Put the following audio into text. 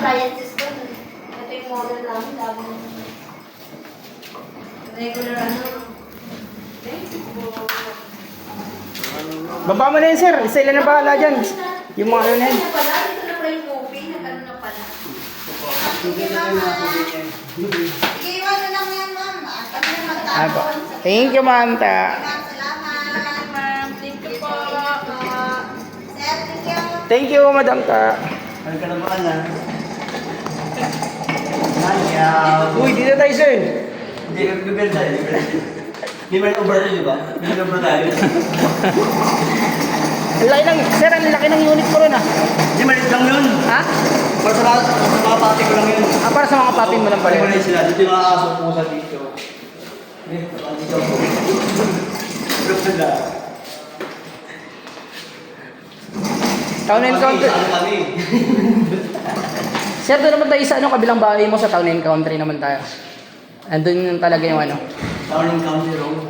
appliances ko. Ito yung model namin. Dami na. Regular ano. Baba mo na yun, sir. Sila na bahala dyan. Yung mga ano na yan. Ito na pala. Ito na pala yung movie. Nag-ano na pala. Sige, mama. Sige, iwan na lang yan, ma'am. Kami na magtapon. Thank you, ma'am. Ma'am, salamat. Ma'am, thank you po. Sir, thank you. Thank you, madam ka. Ano ka naman na? Nandiyaw. Uy, dito tayo, sir. Hindi ka bibel tayo. Hindi ba yung over tayo, di ba? Hindi over tayo. Ang laki ng, sir, ang laki ng unit ko ron, ah. Hindi, maliit lang yun. Ha? Para sa mga pati ko lang yun. Ah, para sa mga papin mo lang pala. Pwede mo yun. rin sila. Dito yung mga aso po sa dito. Dito po. Gusto na. Town and Country. Ano kami? Sir, doon naman tayo sa ano, kabilang bahay mo sa Town and Country naman tayo. Andun yung talaga yung ano. Town and County Road.